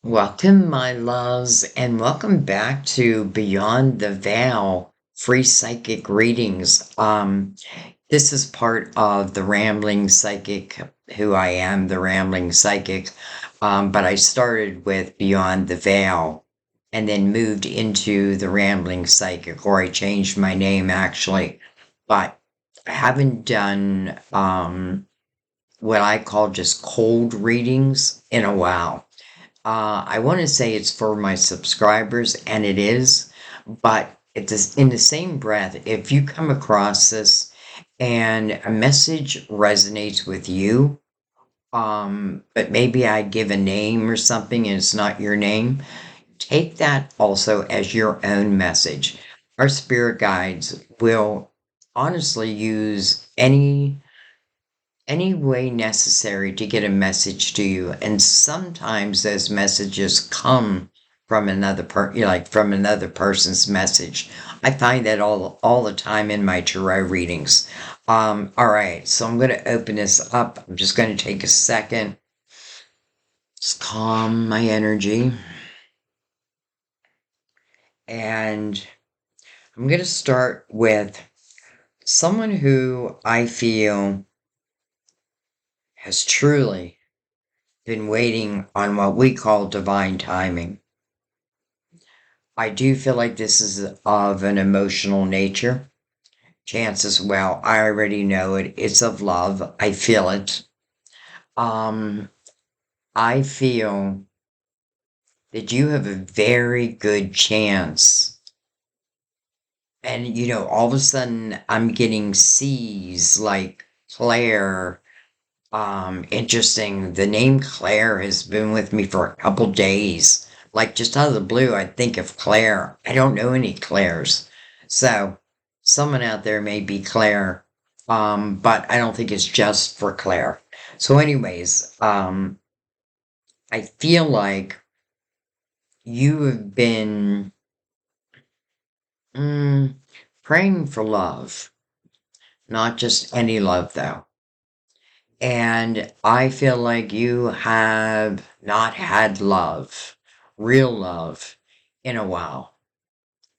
Welcome, my loves, and welcome back to Beyond the Veil free psychic readings. This is part of the Rambling Psychic, who I am, the Rambling Psychic. But I started with Beyond the Veil and then moved into the Rambling Psychic, or I changed my name actually. But I haven't done what I call just cold readings in a while. I want to say it's for my subscribers, and it is, but it's in the same breath, if you come across this and a message resonates with you, but maybe I give a name or something and it's not your name, take that also as your own message. Our spirit guides will honestly use any way necessary to get a message to you. And sometimes those messages come from from another person's message. I find that all the time in my tarot readings. All right, so I'm going to open this up. I'm just going to take a second, just calm my energy. And I'm going to start with someone who I feel has truly been waiting on what we call divine timing. I do feel like this is of an emotional nature. Chances well, I already know it. It's of love. I feel it. I feel that you have a very good chance. And, all of a sudden I'm getting C's like Claire. Interesting. The name Claire has been with me for a couple days. Like just out of the blue, I think of Claire. I don't know any Claires. So someone out there may be Claire. But I don't think it's just for Claire. So anyways, I feel like you have been praying for love. Not just any love though. And I feel like you have not had love, real love, in a while.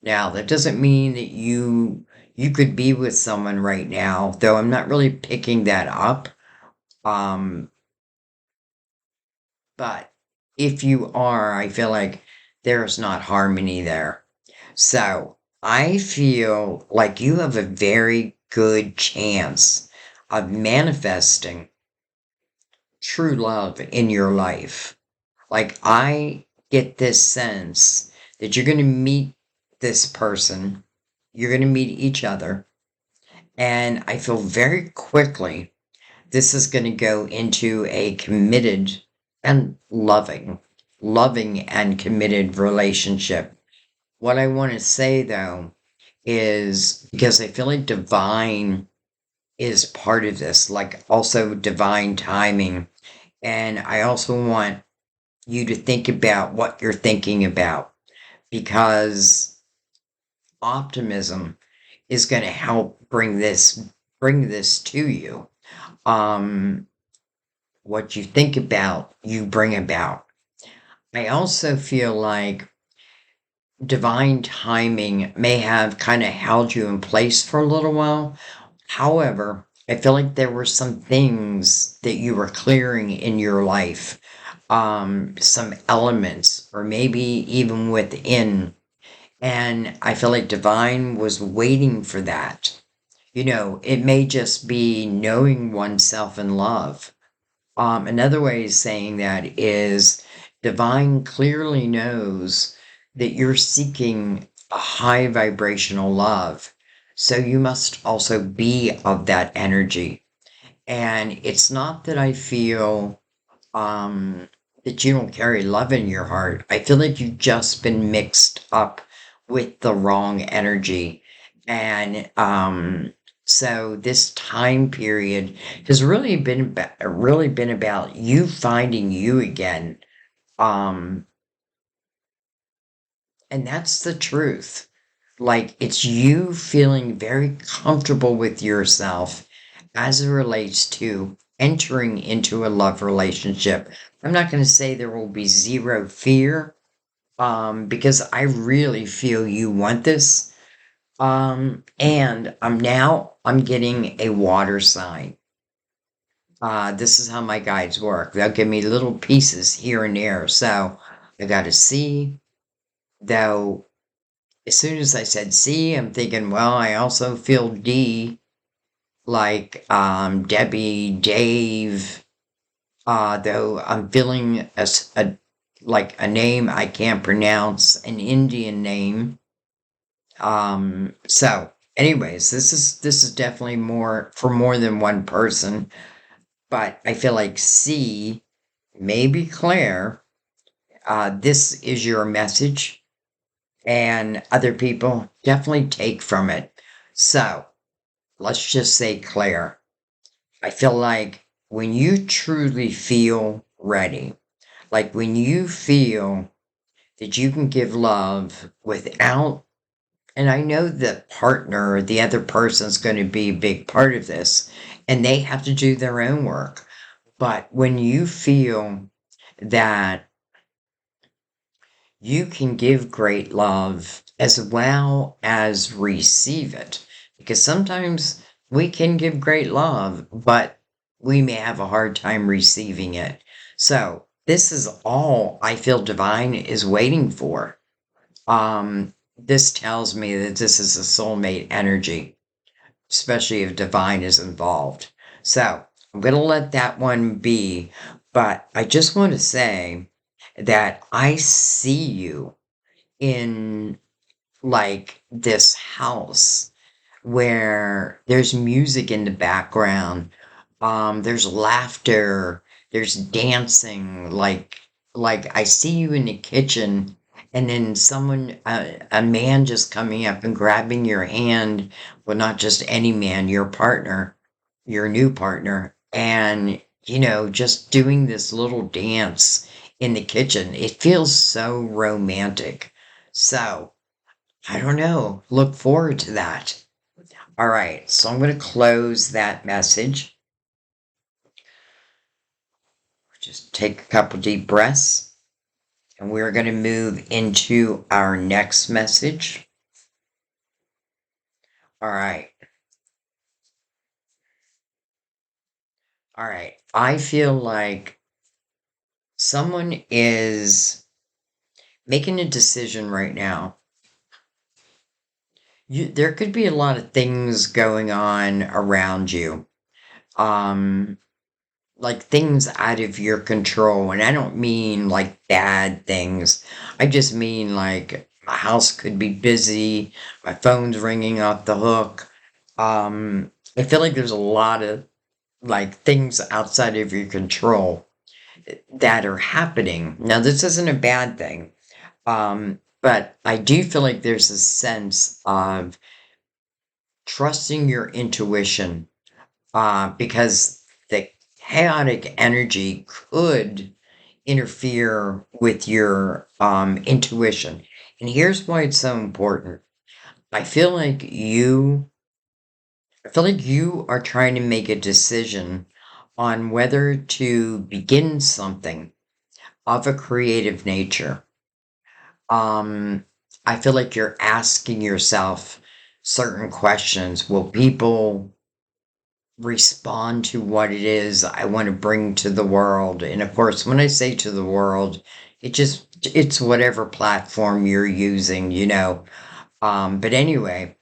Now, that doesn't mean that you could be with someone right now, though I'm not really picking that up. Um, but if you are, I feel like there's not harmony there. So I feel like you have a very good chance of manifesting true love in your life. Like, I get this sense that you're going to meet this person, you're going to meet each other, and I feel very quickly this is going to go into a committed and loving and committed relationship. What I want to say though is because I feel like divine is part of this, like also divine timing. And I also want you to think about what you're thinking about because optimism is going to help bring this to you. Um, what you think about, you bring about. I also feel like divine timing may have kind of held you in place for a little while. However, I feel like there were some things that you were clearing in your life, some elements, or maybe even within. And I feel like divine was waiting for that. It may just be knowing oneself in love. Another way of saying that is divine clearly knows that you're seeking a high vibrational love. So you must also be of that energy. And it's not that I feel that you don't carry love in your heart. I feel like you've just been mixed up with the wrong energy. And so this time period has really been about you finding you again. Um, and that's the truth. Like it's you feeling very comfortable with yourself as it relates to entering into a love relationship. I'm not going to say there will be zero fear, because I really feel you want this. And I'm getting a water sign. This is how my guides work. They'll give me little pieces here and there. So I got a C, though as soon as I said C, I'm thinking, well, I also feel D, like Debbie, Dave, though I'm feeling like a name I can't pronounce, an Indian name. So anyways, this is definitely more for more than one person, but I feel like C, maybe Claire, this is your message, and other people definitely take from it. So let's just say Claire. I feel like when you truly feel ready, like when you feel that you can give love without, and I know the partner, the other person's going to be a big part of this, and they have to do their own work. But when you feel that you can give great love as well as receive it, because sometimes we can give great love, but we may have a hard time receiving it. So this is all I feel divine is waiting for. This tells me that this is a soulmate energy, especially if divine is involved. So I'm going to let that one be, but I just want to say that I see you in like this house where there's music in the background, there's laughter, there's dancing, like I see you in the kitchen, and then someone, a man just coming up and grabbing your hand, well, not just any man, your partner, your new partner, and just doing this little dance in the kitchen. It feels so romantic. So I don't know, look forward to that. All right, so I'm going to close that message. Just take a couple deep breaths, and we're going to move into our next message. All right. All right. I feel like someone is making a decision right now. There could be a lot of things going on around you. Um, like things out of your control. And I don't mean like bad things. I just mean like my house could be busy, my phone's ringing off the hook. I feel like there's a lot of like things outside of your control that are happening. Now, this isn't a bad thing. But I do feel like there's a sense of trusting your intuition, because the chaotic energy could interfere with your intuition. And here's why it's so important. I feel like you I feel like you are trying to make a decision on whether to begin something of a creative nature. Um, I feel like you're asking yourself certain questions. Will people respond to what it is I want to bring to the world? And of course, when I say to the world, it's whatever platform you're using. But anyway,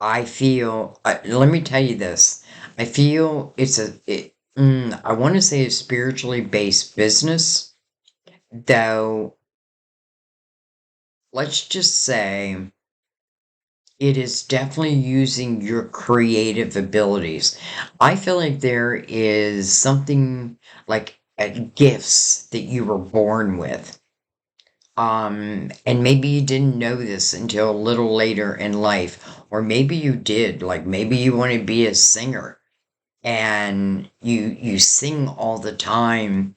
I feel, let me tell you this. I feel I want to say a spiritually based business, though, let's just say it is definitely using your creative abilities. I feel like there is something like gifts that you were born with. And maybe you didn't know this until a little later in life, or maybe you did. Like maybe you want to be a singer and you sing all the time,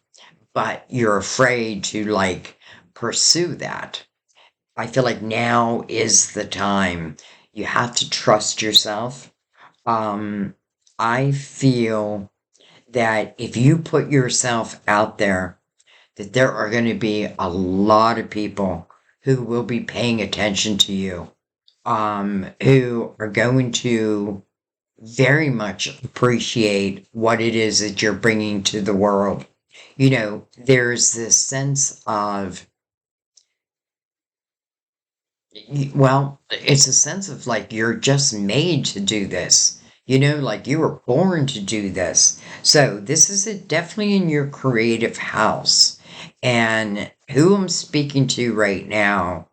but you're afraid to like pursue that. I feel like now is the time. You have to trust yourself. I feel that if you put yourself out there, that there are going to be a lot of people who will be paying attention to you, who are going to very much appreciate what it is that you're bringing to the world. There's this sense of, well, it's a sense of like you're just made to do this. Like you were born to do this. So this is definitely in your creative house. And who I'm speaking to right now,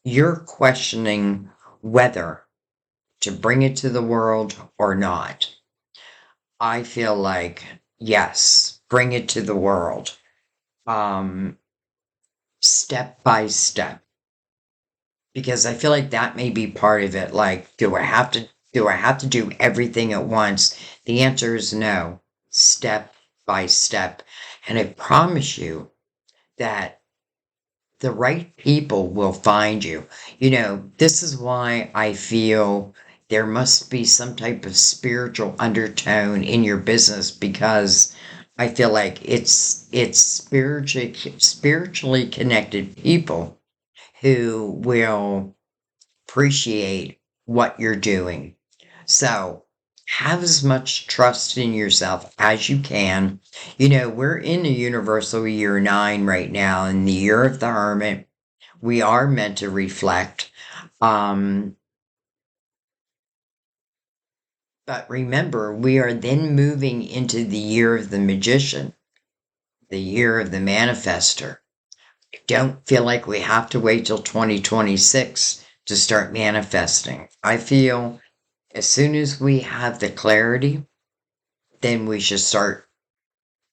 you're questioning whether to bring it to the world or not. I feel like, yes, bring it to the world. Um, Step by step. Because I feel like that may be part of it. Like, do I have to do everything at once? The answer is no. Step by step. And I promise you that the right people will find you. This is why I feel there must be some type of spiritual undertone in your business, because I feel like it's spiritually connected people who will appreciate what you're doing. So have as much trust in yourself as you can. We're in the universal year 9 right now, in the year of the hermit. We are meant to reflect. Um, but remember, we are then moving into the year of the magician, the year of the manifester. I don't feel like we have to wait till 2026 to start manifesting. I feel as soon as we have the clarity, then we should start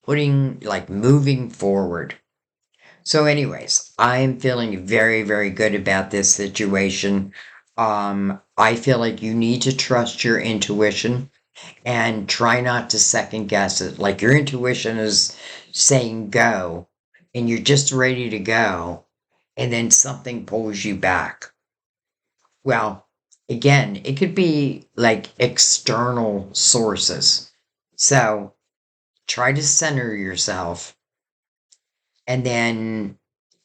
moving forward. So, anyways, I'm feeling very, very good about this situation. I feel like you need to trust your intuition and try not to second guess it. Like your intuition is saying go, and you're just ready to go, and then something pulls you back. Well, again, it could be like external sources. So try to center yourself, and then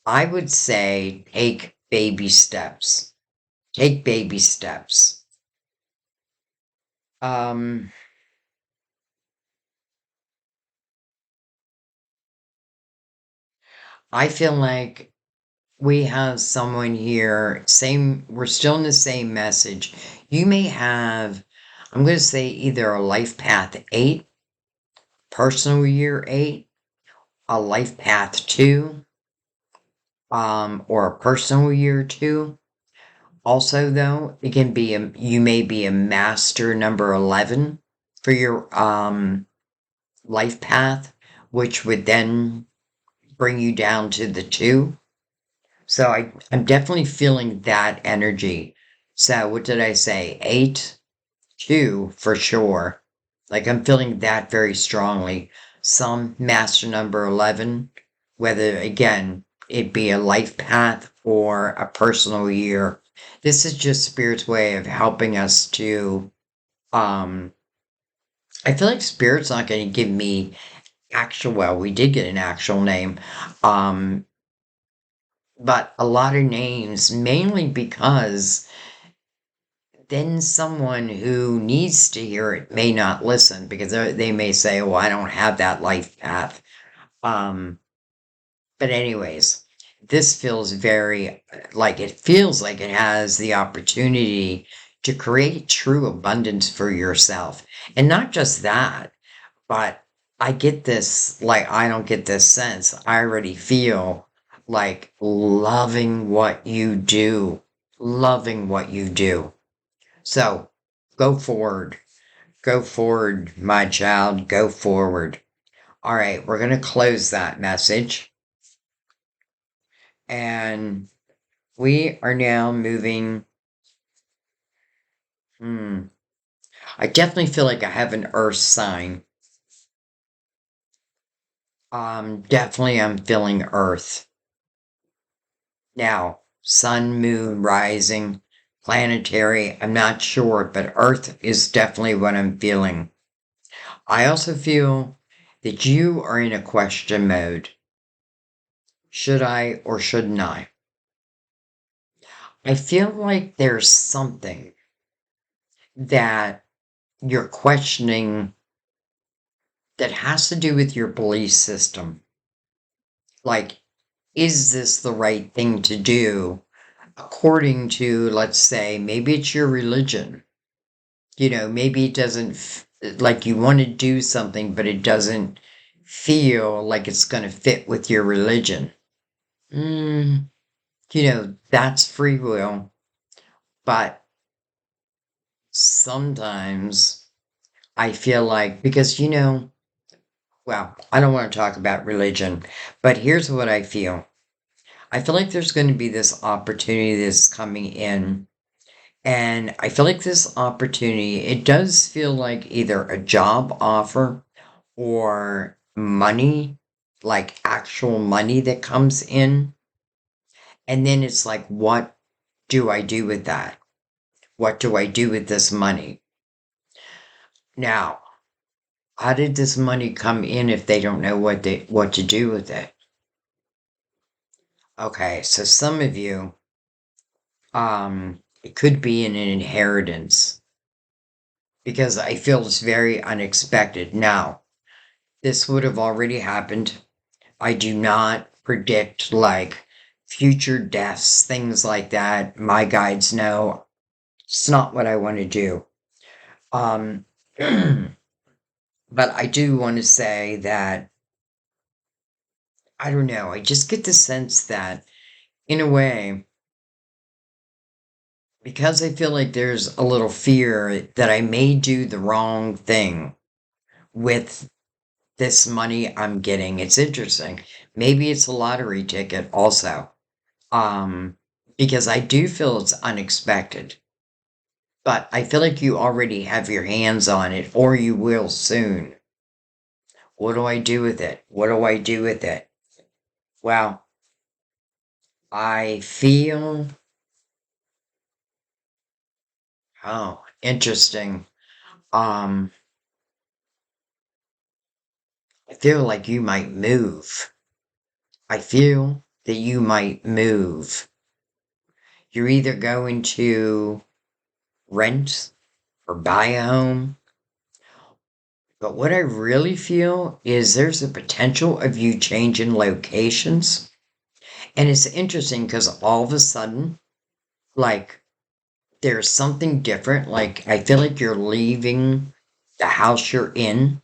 I would say take baby steps. Take baby steps. Um, I feel like we have someone here, we're still in the same message. You may have, I'm going to say either a life path 8, personal year 8, a life path 2, or a personal year 2. Also, though, you may be a master number 11 for your life path, which would then bring you down to the 2. So I'm definitely feeling that energy. So what did I say? 8, 2 for sure. Like I'm feeling that very strongly. Some master number 11, whether again it be a life path or a personal year. This is just Spirit's way of helping us to, um, I feel like Spirit's not going to give me well, we did get an actual name. Um, but a lot of names, mainly because then someone who needs to hear it may not listen, because they may say, "Well, I don't have that life path." Um, but anyways, this feels very it feels like it has the opportunity to create true abundance for yourself, and not just that, but I get this, I don't get this sense. I already feel like loving what you do, loving what you do. So go forward, my child, go forward. All right, we're going to close that message. And we are now moving. I definitely feel like I have an earth sign. Definitely I'm feeling earth. Now, sun, moon, rising, planetary, I'm not sure, but earth is definitely what I'm feeling. I also feel that you are in a question mode. Should I or shouldn't I? I feel like there's something that you're questioning that has to do with your belief system. Like, is this the right thing to do according to, let's say, maybe it's your religion? Maybe it doesn't, like you want to do something, but it doesn't feel like it's going to fit with your religion. Mm, that's free will. But sometimes I feel like, because, well, I don't want to talk about religion, but here's what I feel. I feel like there's going to be this opportunity that's coming in. And I feel like this opportunity, it does feel like either a job offer or money, like actual money that comes in. And then it's like, what do I do with that? What do I do with this money? Now, how did this money come in if they don't know what to do with it? Okay, so some of you, it could be an inheritance because I feel it's very unexpected. Now, this would have already happened. I do not predict like future deaths, things like that. My guides know it's not what I want to do. Um, but I do want to say that I don't know. I just get the sense that, in a way, because I feel like there's a little fear that I may do the wrong thing with this money I'm getting. It's interesting. Maybe it's a lottery ticket also. Um, because I do feel it's unexpected. But I feel like you already have your hands on it, or you will soon. What do I do with it? What do I do with it? Well, I feel, oh, interesting. Um, I feel like you might move. I feel that you might move. You're either going to rent or buy a home. But what I really feel is there's a potential of you changing locations. And it's interesting because all of a sudden, like, there's something different. Like, I feel like you're leaving the house you're in.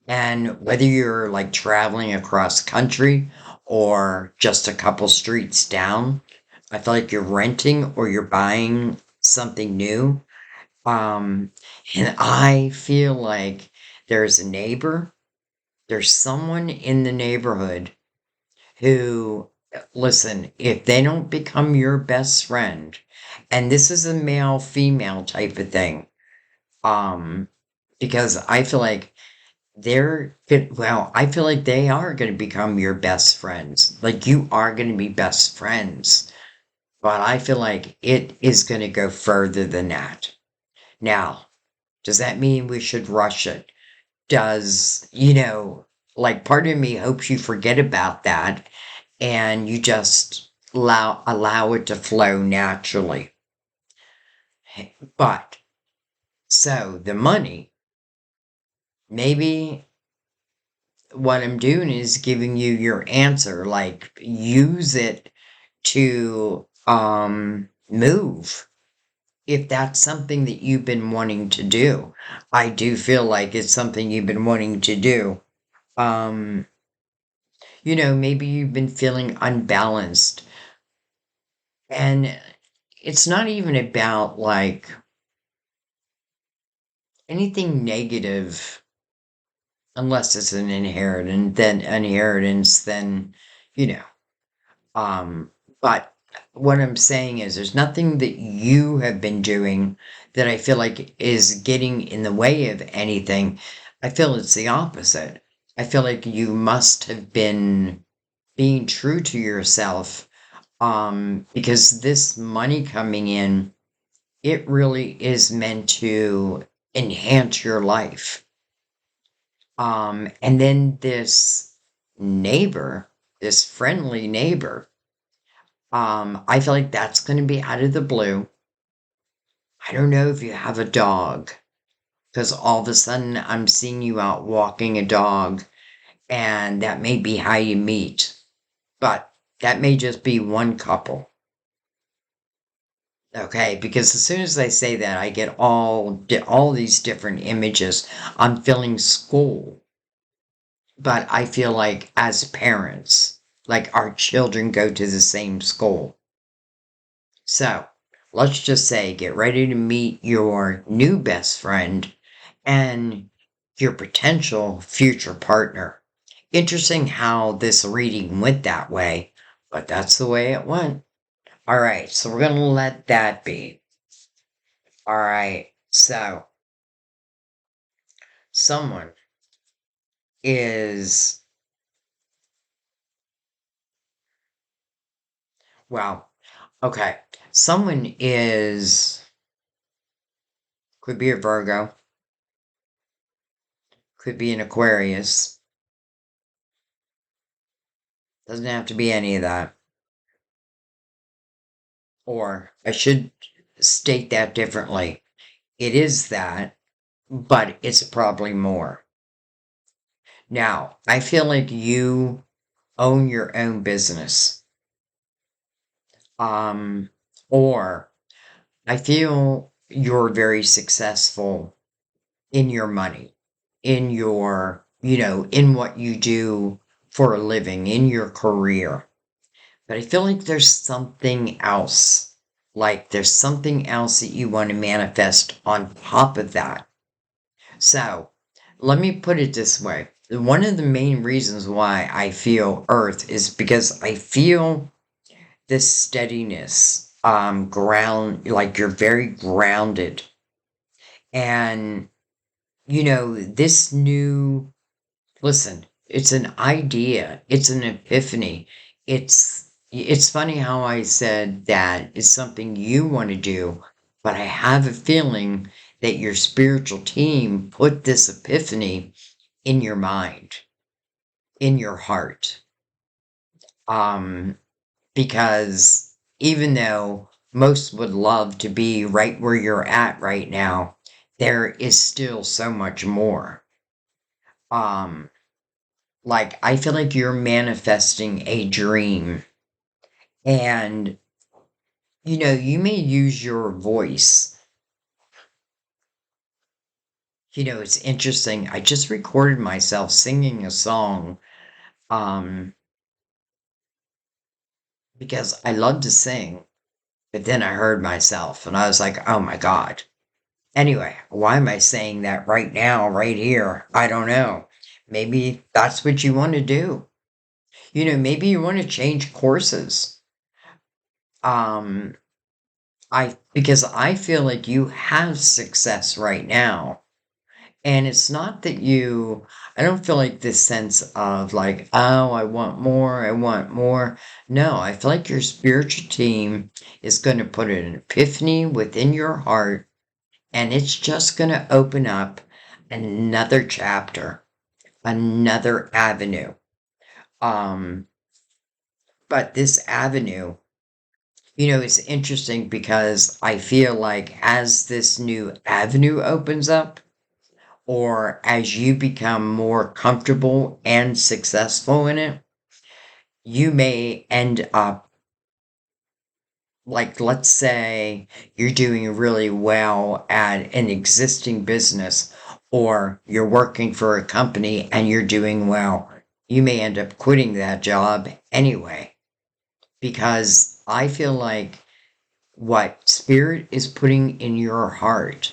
And whether you're like traveling across country or just a couple streets down, I feel like you're renting or you're buying something new. Um, and I feel like there's a neighbor, there's someone in the neighborhood who, listen, if they don't become your best friend, and this is a male female type of thing, um, because I feel like I feel like they are going to become your best friends. Like you are going to be best friends. But I feel like it is going to go further than that. Now, does that mean we should rush it? Does, like part of me hopes you forget about that and you just allow it to flow naturally. But so the money, maybe what I'm doing is giving you your answer, like use it to move if that's something that you've been wanting to do. I do feel like it's something you've been wanting to do. Um, maybe you've been feeling unbalanced. And it's not even about like anything negative unless it's an inheritance, then, you know. But what I'm saying is there's nothing that you have been doing that I feel like is getting in the way of anything. I feel it's the opposite. I feel like you must have been being true to yourself, because this money coming in, it really is meant to enhance your life. And then this neighbor this friendly neighbor. I feel like that's going to be out of the blue. I don't know if you have a dog, because all of a sudden I'm seeing you out walking a dog, and that may be how you meet. But that may just be one couple. Okay, because as soon as I say that, I get all these different images. I'm feeling school, but I feel like as parents, like our children go to the same school. So let's just say get ready to meet your new best friend and your potential future partner. Interesting how this reading went that way, but that's the way it went. All right, so we're going to let that be. All right, so someone is, well, okay, someone is, could be a Virgo, could be an Aquarius, doesn't have to be any of that. Or I should state that differently. It is that, but it's probably more. Now, I feel like you own your own business. Um, or I feel you're very successful in your money, in your, in what you do for a living, in your career. But I feel like there's something else. Like there's something else that you want to manifest on top of that. So let me put it this way. One of the main reasons why I feel Earth is because I feel this steadiness, ground, like you're very grounded. And, this new, listen, it's an idea, it's an epiphany. It's funny how I said that it's something you want to do, but I have a feeling that your spiritual team put this epiphany in your mind, in your heart. Um, because even though most would love to be right where you're at right now, there is still so much more. Um, like I feel like you're manifesting a dream, and you may use your voice. It's interesting. I just recorded myself singing a song, um, because I love to sing, but then I heard myself and I was like, oh my God. Anyway, why am I saying that right now, right here? I don't know. Maybe that's what you want to do. Maybe you want to change courses. Um, because I feel like you have success right now. And it's not that I don't feel like this sense of like, oh, I want more, I want more. No, I feel like your spiritual team is going to put an epiphany within your heart, and it's just going to open up another chapter, another avenue. Um, but this avenue, it's interesting because I feel like as this new avenue opens up, or as you become more comfortable and successful in it, you may end up, like, let's say you're doing really well at an existing business, or you're working for a company and you're doing well. You may end up quitting that job anyway, because I feel like what spirit is putting in your heart,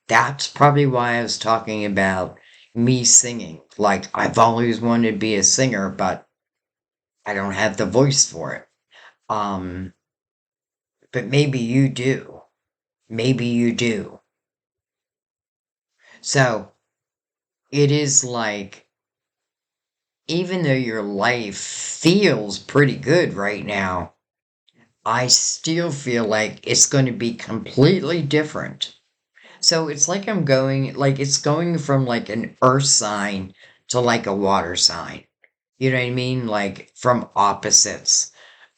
that's probably why I was talking about me singing. Like, I've always wanted to be a singer, but I don't have the voice for it. Um, but maybe you do. Maybe you do. So it is like, even though your life feels pretty good right now, I still feel like it's going to be completely different. So it's like it's going from like an earth sign to like a water sign. You know what I mean? Like from opposites.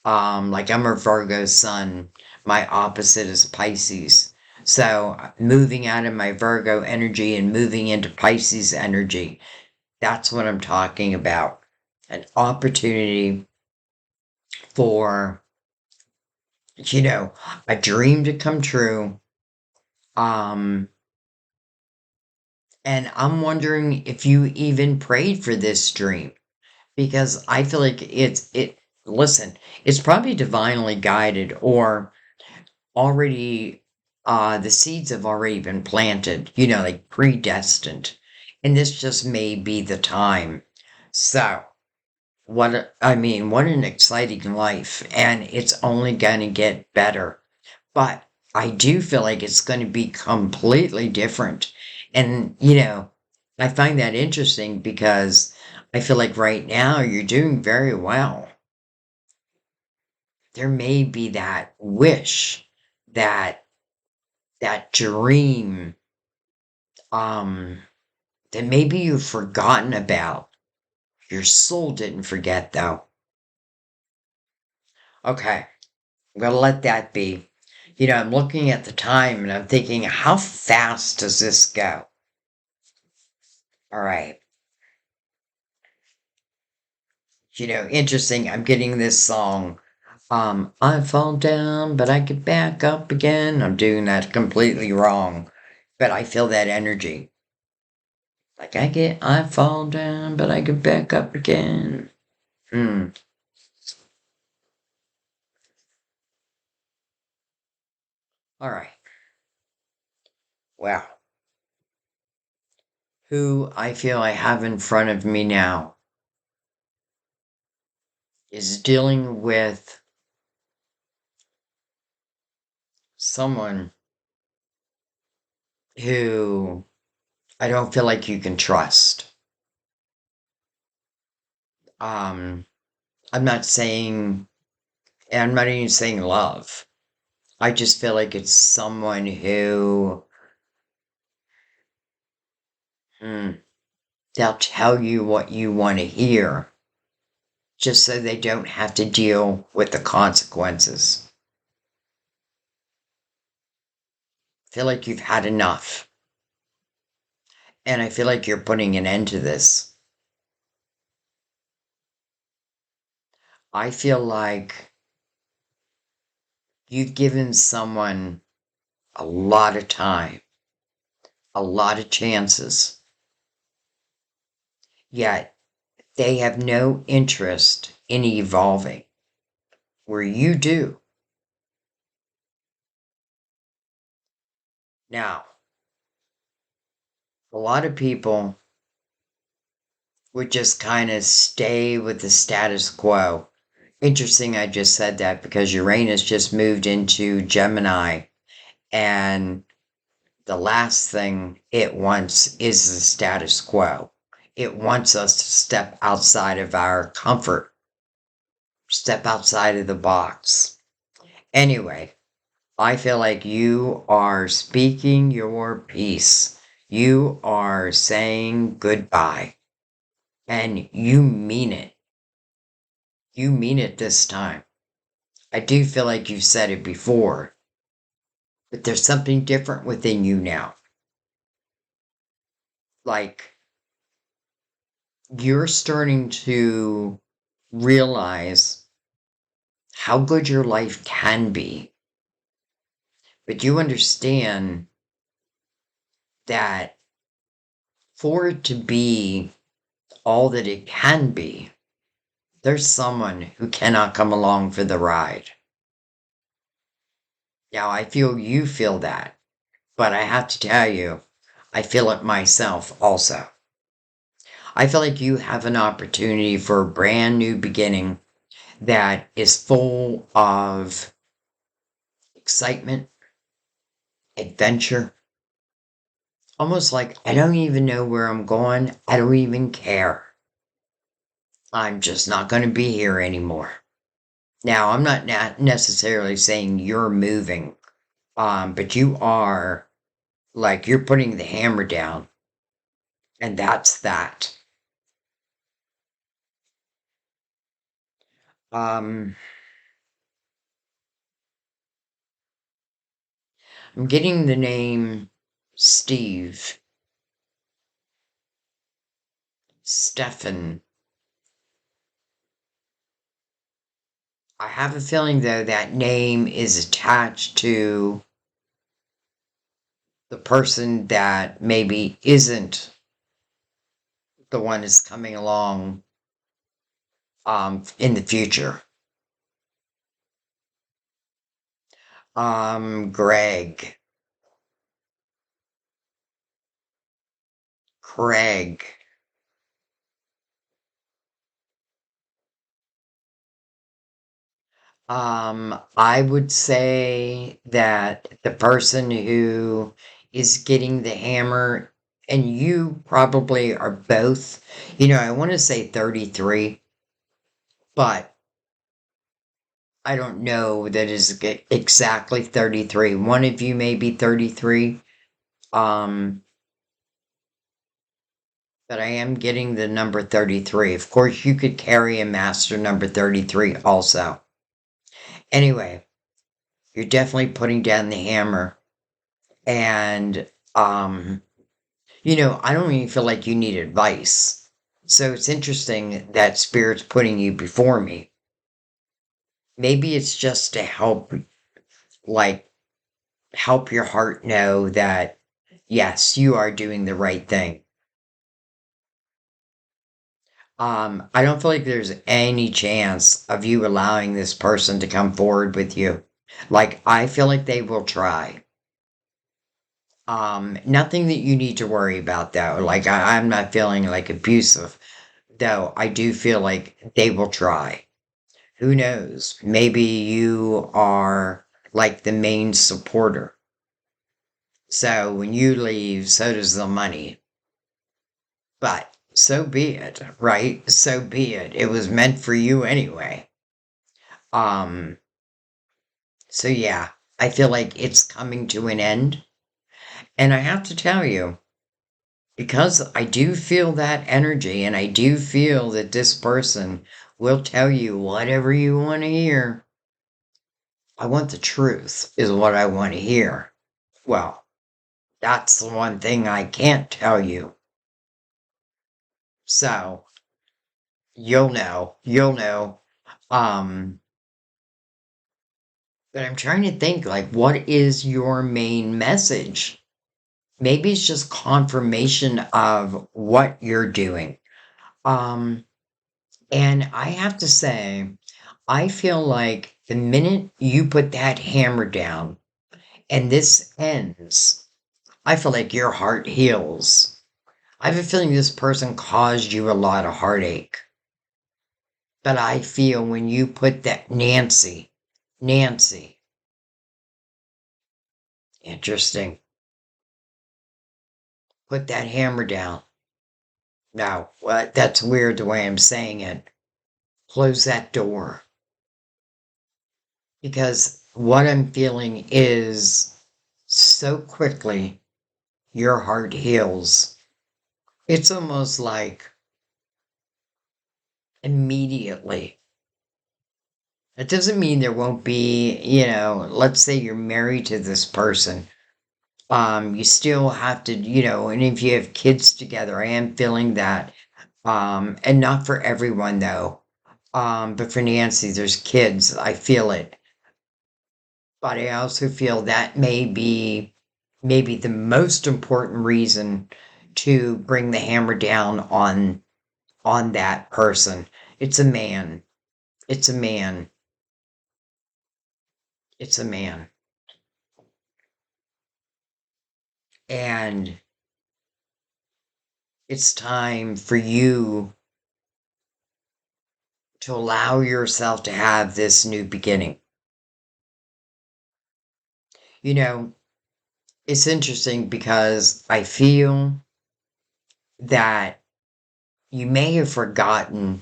Like I'm a Virgo sun. My opposite is Pisces. So moving out of my Virgo energy and moving into Pisces energy, that's what I'm talking about. An opportunity for, you know, a dream to come true. Um, and I'm wondering if you even prayed for this dream because I feel like listen, it's probably divinely guided or already the seeds have already been planted, like predestined. And this just may be the time. So, what an exciting life. And it's only going to get better. But I do feel like it's going to be completely different. And, I find that interesting because I feel like right now you're doing very well. There may be that wish, that that dream, um, that maybe you've forgotten about. Your soul didn't forget though. Okay, I'm gonna let that be. I'm looking at the time and I'm thinking, how fast does this go? All right. Interesting. I'm getting this song. I fall down, but I get back up again. I'm doing that completely wrong, but I feel that energy. Like I fall down, but I get back up again. Hmm. All right. Well, who I feel I have in front of me now is dealing with someone who I don't feel like you can trust. Um, I'm not saying, and I'm not even saying love. I just feel like it's someone who, hmm, they'll tell you what you want to hear just so they don't have to deal with the consequences. I feel like you've had enough. And I feel like you're putting an end to this. I feel like you've given someone a lot of time, a lot of chances, yet they have no interest in evolving, where you do. Now, a lot of people would just kind of stay with the status quo. Interesting, I just said that because Uranus just moved into Gemini, and the last thing it wants is the status quo. It wants us to step outside of our comfort, step outside of the box. Anyway, I feel like you are speaking your piece. You are saying goodbye. And you mean it. You mean it this time. I do feel like you've said it before, but there's something different within you now. Like you're starting to realize how good your life can be, but you understand that for it to be all that it can be, there's someone who cannot come along for the ride. Now, I feel you feel that, but I have to tell you, I feel it myself also. I feel like you have an opportunity for a brand new beginning that is full of excitement, adventure, almost like I don't even know where I'm going. I don't even care. I'm just not going to be here anymore. Now, I'm not necessarily saying you're moving, but you are like you're putting the hammer down, and that's that. Um, I'm getting the name Steve, Stefan. I have a feeling though that name is attached to the person that maybe isn't the one that's coming along in the future. Greg, Craig. I would say that the person who is getting the hammer, and you probably are both, I want to say 33, but I don't know that is exactly 33. One of you may be 33. Um, but I am getting the number 33. Of course, you could carry a master number 33 also. Anyway, you're definitely putting down the hammer. And, I don't even feel like you need advice. So it's interesting that Spirit's putting you before me. Maybe it's just to help, like, help your heart know that, yes, you are doing the right thing. I don't feel like there's any chance of you allowing this person to come forward with you. Like, I feel like they will try. Nothing that you need to worry about though. Like, I'm not feeling like abusive, though I do feel like they will try. Who knows? Maybe you are like the main supporter. So when you leave, so does the money. But so be it, right? So be it. It was meant for you anyway. Um, so yeah, I feel like it's coming to an end. And I have to tell you, because I do feel that energy and I do feel that this person will tell you whatever you want to hear. I want the truth, is what I want to hear. Well, that's the one thing I can't tell you. So you'll know. You'll know. Um, but I'm trying to think like what is your main message? Maybe it's just confirmation of what you're doing. Um, and I have to say, I feel like the minute you put that hammer down and this ends, I feel like your heart heals. I have a feeling this person caused you a lot of heartache. But I feel when you put that Nancy, interesting, put that hammer down. Now, what? That's weird the way I'm saying it. Close that door. Because what I'm feeling is so quickly your heart heals. It's almost like immediately. It doesn't mean there won't be, let's say you're married to this person. You still have to, and if you have kids together, I am feeling that. And not for everyone though. But for Nancy, there's kids. I feel it. But I also feel that may be maybe the most important reason to bring the hammer down on that person. It's a man. It's a man. It's a man. And it's time for you to allow yourself to have this new beginning. You know, it's interesting because I feel that you may have forgotten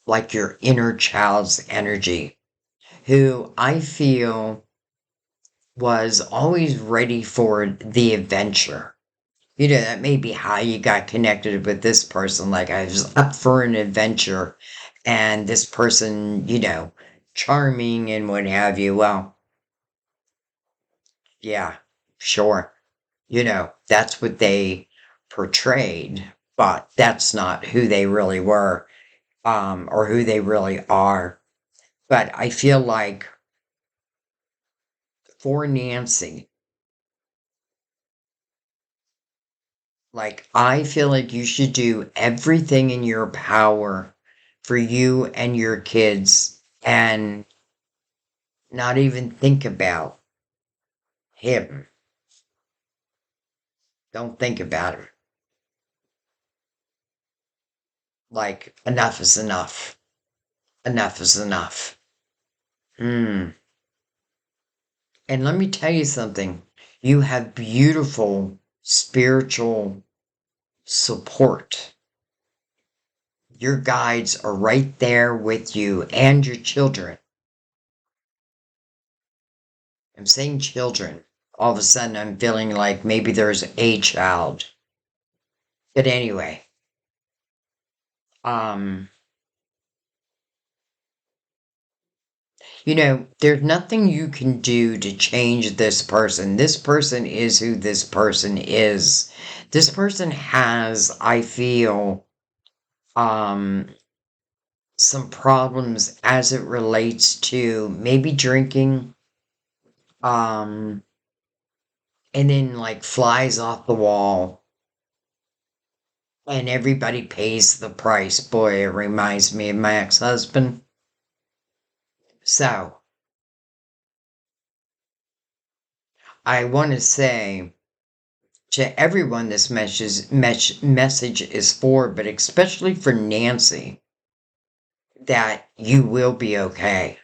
like your inner child's energy, who I feel was always ready for the adventure. That may be how you got connected with this person. Like I was up for an adventure and this person, charming and what have you. Well, yeah, sure. That's what they portrayed, but that's not who they really were, or who they really are. But I feel like for Nancy, like, I feel like you should do everything in your power for you and your kids and not even think about him. Don't think about it. Like, enough is enough. Enough is enough. Hmm. And let me tell you something. You have beautiful spiritual support. Your guides are right there with you and your children. I'm saying children. All of a sudden, I'm feeling like maybe there's a child. But anyway, um, there's nothing you can do to change this person. This person is who this person is. This person has, I feel, um, some problems as it relates to maybe drinking, um, and then like flies off the wall and everybody pays the price. Boy, it reminds me of my ex-husband. So I want to say to everyone this message is for, but especially for Nancy, that you will be okay.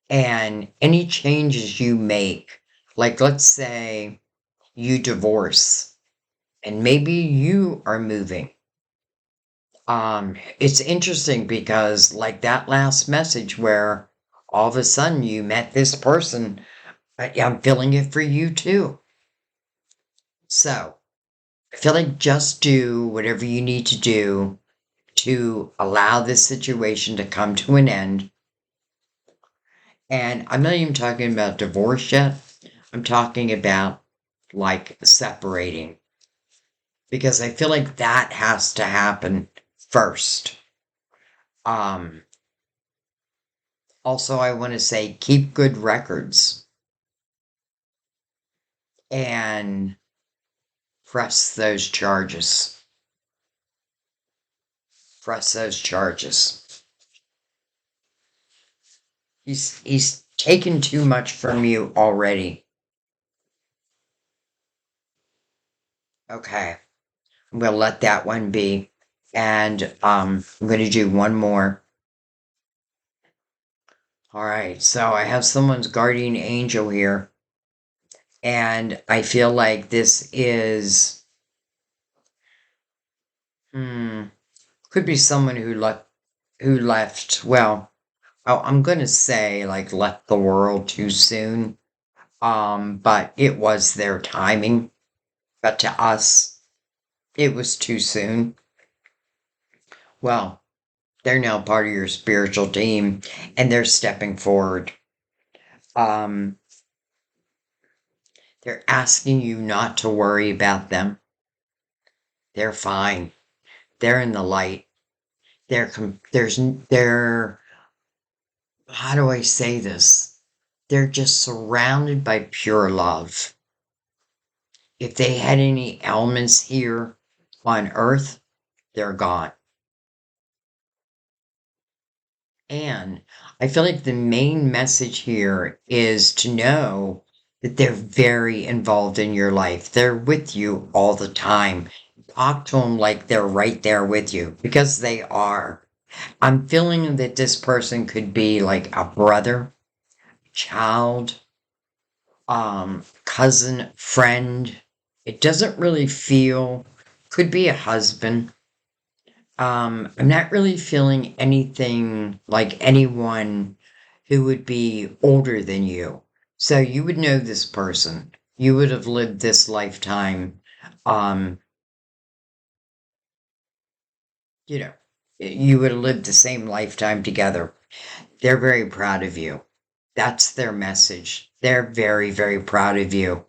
And any changes you make, like let's say you divorce and maybe you are moving. It's interesting because like that last message where all of a sudden you met this person, I'm feeling it for you too. So I feel like just do whatever you need to do to allow this situation to come to an end. And I'm not even talking about divorce yet. I'm talking about like separating because I feel like that has to happen first. Um, Also, I want to say keep good records and press those charges. Press those charges. He's taken too much from you already. Okay, I'm gonna let that one be, and I'm gonna do one more. All right, so I have someone's guardian angel here, and I feel like this is could be someone who left. Well, I'm gonna say like left the world too soon. But it was their timing. But to us, it was too soon. Well, they're now part of your spiritual team and they're stepping forward. Um, they're asking you not to worry about them. They're fine. They're in the light. They're, how do I say this? They're just surrounded by pure love. If they had any elements here on earth, they're gone. And I feel like the main message here is to know that they're very involved in your life. They're with you all the time. Talk to them like they're right there with you because they are. I'm feeling that this person could be like a brother, child, cousin, friend. It doesn't really feel, could be a husband. I'm not really feeling anything like anyone who would be older than you. So you would know this person. You would have lived this lifetime, um, you know. You would have lived the same lifetime together. They're very proud of you. That's their message. They're very, very proud of you.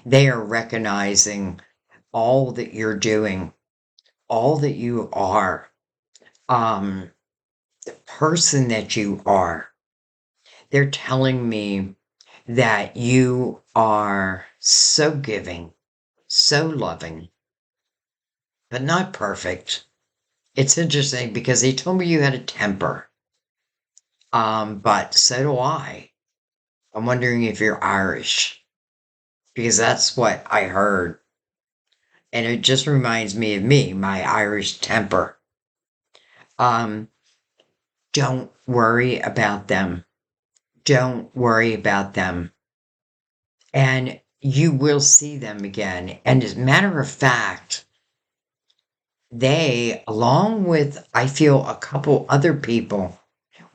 They are recognizing all that you're doing, all that you are, um, the person that you are. They're telling me that you are so giving, so loving, but not perfect. It's interesting because they told me you had a temper. But so do I. I'm wondering if you're Irish because that's what I heard. And it just reminds me of me, my Irish temper. Um, don't worry about them. Don't worry about them. And you will see them again. And as a matter of fact, they, along with, I feel, a couple other people,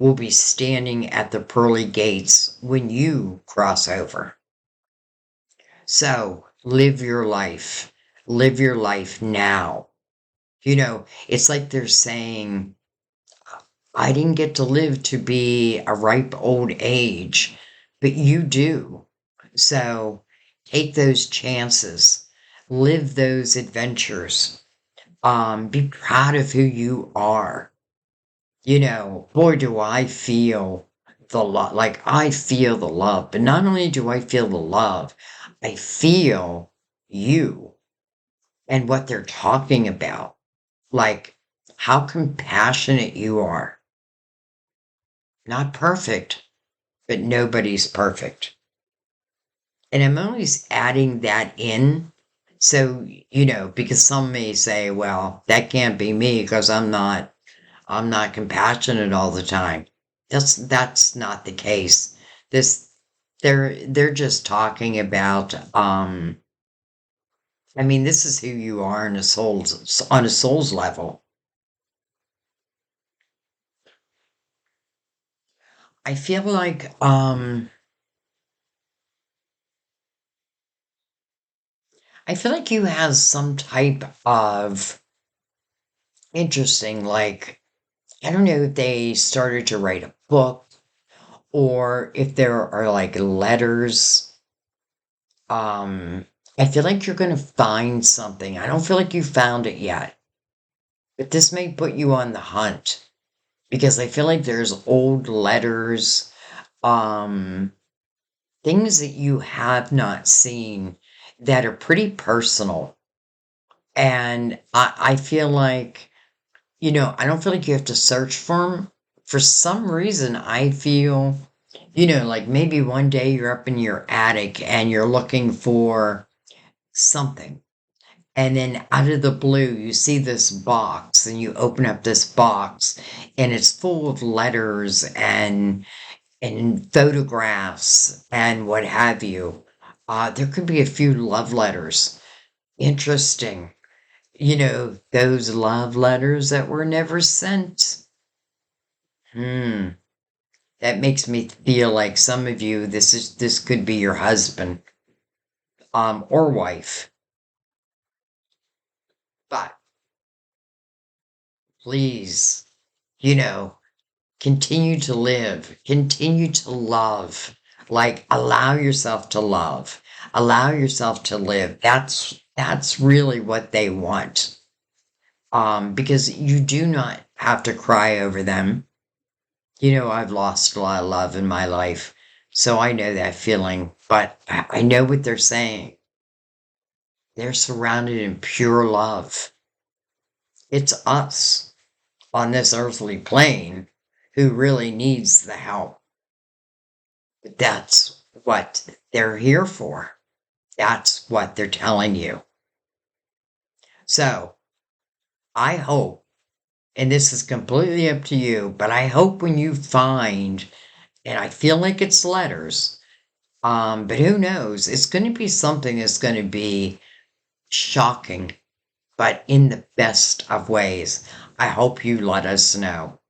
will be standing at the pearly gates when you cross over. So live your life. Live your life now. It's like they're saying, I didn't get to live to be a ripe old age, but you do. So take those chances, live those adventures, be proud of who you are. Boy, do I feel the love. Like I feel the love, but not only do I feel the love, I feel you and what they're talking about. Like how compassionate you are. Not perfect, but nobody's perfect. And I'm always adding that in. So, because some may say, well, that can't be me because I'm not compassionate all the time. That's not the case. This they're just talking about I mean this is who you are on a soul's level. I feel like you have some type of interesting, like, I don't know if they started to write a book or if there are like letters. Um, I feel like you're going to find something. I don't feel like you found it yet, but this may put you on the hunt because I feel like there's old letters, um, things that you have not seen that are pretty personal. And I feel like, I don't feel like you have to search for them. For some reason, I feel, like maybe one day you're up in your attic and you're looking for something. And then out of the blue, you see this box and you open up this box and it's full of letters and photographs and what have you. There could be a few love letters. Interesting. Those love letters that were never sent. Hmm. That makes me feel like some of you, this could be your husband, or wife. But please, you know, continue to live, continue to love. Like allow yourself to love, allow yourself to live. That's really what they want. Because you do not have to cry over them. I've lost a lot of love in my life, so I know that feeling, but I know what they're saying. They're surrounded in pure love. It's us on this earthly plane who really needs the help. But that's what they're here for. That's what they're telling you. So I hope, and this is completely up to you, but I hope when you find, and I feel like it's letters, but who knows? It's going to be something that's going to be shocking, but in the best of ways. I hope you let us know.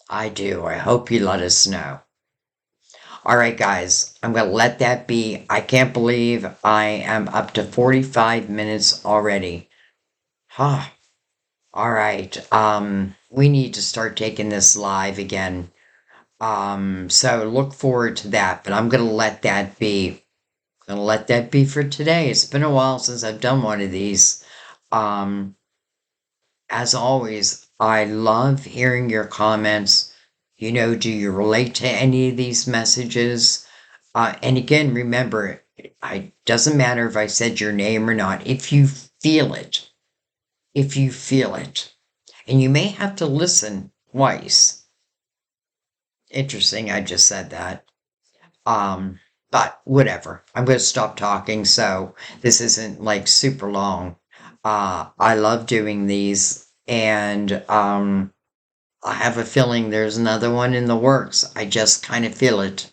I do. I hope you let us know. All right, guys, I'm going to let that be. I can't believe I am up to 45 minutes already. Huh. All right. We need to start taking this live again. So look forward to that, but I'm gonna let that be. Gonna let that be for today. It's been a while since I've done one of these. Um, as always, I love hearing your comments. Do you relate to any of these messages? And again, remember, it doesn't matter if I said your name or not. If you feel it, and you may have to listen twice. Interesting, I just said that. Um, but whatever. I'm going to stop talking so this isn't like super long. I love doing these, and I have a feeling there's another one in the works. I just kind of feel it.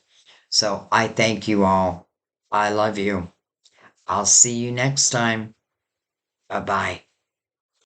So I thank you all. I love you. I'll see you next time. Bye bye.